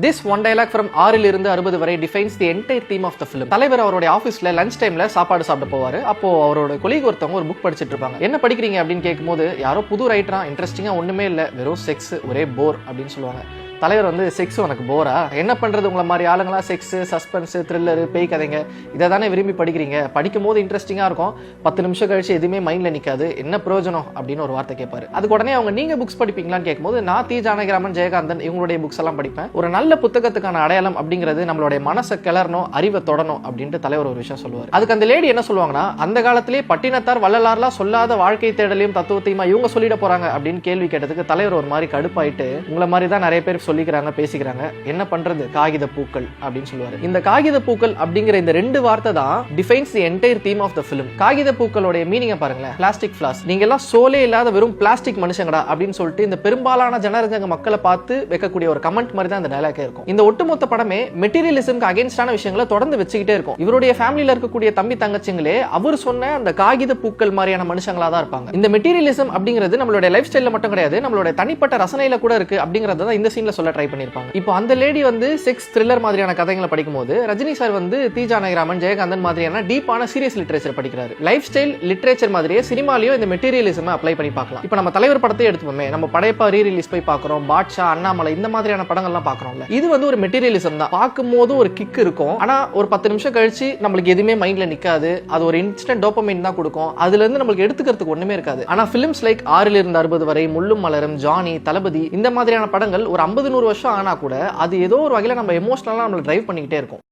This one dialogue from 6 இருந்து 60 வரை defines the entire theme of the film. தலைவர் அவருடைய ஆபீஸ்ல லஞ்ச் டைம்ல சாப்பாடு சாப்பிட போவாரு. அப்போ அவரோட கொலீக் ஒருத்தவங்க ஒரு புக் படிச்சிட்டு இருப்பாங்க. என்ன படிக்கிறீங்க அப்படின்னு கேட்கும்போது யாரோ புது ரைட்டரா இன்ட்ரெஸ்டிங்கா ஒண்ணுமே இல்ல, வெறும் செக்ஸ், ஒரே போர் அப்படின்னு சொல்லுவாங்க. தலைவர் வந்து செக்ஸ் உனக்கு போரா, என்ன பண்றது, உங்களை மாதிரி ஆளுங்களா செக்ஸ், சஸ்பென்ஸ், த்ரில்லர், பேய் கதைங்க இதை தானே விரும்பி படிக்கிறீங்க, படிக்கும் போது இன்ட்ரெஸ்டிங்கா இருக்கும், 10 நிமிஷம் கழிச்சு எதுவுமே மைண்ட்ல நிக்காது, என்ன பிரயோஜனம் அப்படின்னு ஒரு வார்த்தை கேட்பாரு. அதுக்கு உடனே அவங்க நீங்க புக்ஸ் படிப்பீங்களான்னு கேட்கும்போது நான் தி ஜானகிராமன், ஜெயகாந்தன் இவங்களுடைய புக்ஸ் எல்லாம் படிப்பேன். ஒரு நல்ல புத்தகத்துக்கான அடையாளம் அப்படிங்கிறது நம்மளுடைய மனசை கிளறணும், அறிவை தொடணும் அப்படின்ட்டு தலைவர் ஒரு விஷயம் சொல்லுவார். அதுக்கு அந்த லேடி என்ன சொல்லுவாங்கன்னா, அந்த காலத்திலே பட்டினத்தார் வள்ளலார்லாம் சொல்லாத வாழ்க்கை தேடலையும் தத்துவத்தையுமா இவங்க சொல்லிட போறாங்க அப்படின்னு கேள்வி கேட்டதுக்கு தலைவர் ஒரு மாதிரி கடுப்பாயிட்டு, உங்களை மாதிரி தான் நிறைய பேர் சொல்லிக்கிறாங்க, பேசிக்கிறாங்க, என்ன பண்றது, காகித பூக்கள் அப்படின்னு சொல்லுவாரு. இந்த காகித பூக்கள் அப்படிங்கிற இந்த ரெண்டு வார்த்தை தான் defines the entire theme of the film. காகித பூக்களோட மீனிங்க பாருங்களேன், பிளாஸ்டிக் ஃபிளாஸ், நீங்க எல்லாம் சோலே இல்லாத வெறும் பிளாஸ்டிக் மனுஷங்கடா அப்படின்னு சொல்லிட்டு இந்த பெரும்பாலான ஜனரஞ்சங்க மக்களை பார்த்து வைக்கக்கூடிய ஒரு கமெண்ட் மாதிரி தான் இந்த டயலாக்கே இருக்கும். இந்த ஒட்டுமொத்த படமே மெட்டீரியலிசம்க்கு அகைன்ஸ்டான விஷயங்களை தொடர்ந்து வச்சுக்கிட்டே இருக்கும். இவருடைய ஃபேமிலியில இருக்கக்கூடிய தம்பி தங்கச்சிங்களே அவர் சொன்ன அந்த காகித பூக்கள் மாதிரியான மனுஷங்களா தான் இருப்பாங்க. இந்த மெட்டீரியலிசம் அப்படிங்கிறது நம்மளுடைய லைஃப் ஸ்டைல்ல மட்டும் கிடையாது, நம்மளுடைய தனிப்பட்ட ரசனையில கூட இருக்கு அப்படிங்கறத தான் இந்த சீன்ல சொல்ல ட்ரை பண்ணிருப்பாங்க. இப்போ அந்த லேடி வந்து செக்ஸ், த்ரில்லர் மாதிரியான கதைகளை படிக்கும்போது ரஜினி சார் வந்து தி ஜானகிராமன், ஜெயகாந்தன் மாதிரியான டீப்பான சீரியஸ் லிட்டரேச்சர் படிக்கிறாரு. லைஃப் ஸ்டைல் லிட்டரேச்சர் மாதிரியே சினிமாலையும் இந்த மெட்டீரியலிசம் அப்ளை பண்ணி பார்க்கலாம். இப்போ நம்ம தலைவர் படத்தை எடுத்துப்போமே, நம்ம படையப்பா ரீ ரிலீஸ் போய் பார்க்கிறோம், பாட்ஷா, அண்ணாமலை இந்த மாதிரியான படங்கள்லாம் பார்க்கறோம்ல, இது வந்து ஒரு மெட்டீரியலிசம் தான். பார்க்கும்போது ஒரு கிக் இருக்கும், ஆனா ஒரு 10 நிமிஷம் கழிச்சு நம்மளுக்கு எதுவுமே மைண்ட்ல நிக்காது, அது ஒரு இன்ஸ்டன்ட் டோபமைன் தான் கொடுக்கும், அதுல இருந்து நம்மளுக்கு எடுத்துக்கிறதுக்கு ஒண்ணுமே இருக்காது. ஆனா ஃபிலிம்ஸ் லைக் 6 இருந்து 60 வரை, முள்ளும் மலரும், ஜானி, தளபதி இந்த மாதிரியான படங்கள் ஒரு 50-100 வருஷம் ஆனா கூட அது ஏதோ ஒரு வகையில நம்ம எமோஷனலா நம்மள டிரைவ் பண்ணிக்கிட்டே இருக்கும்.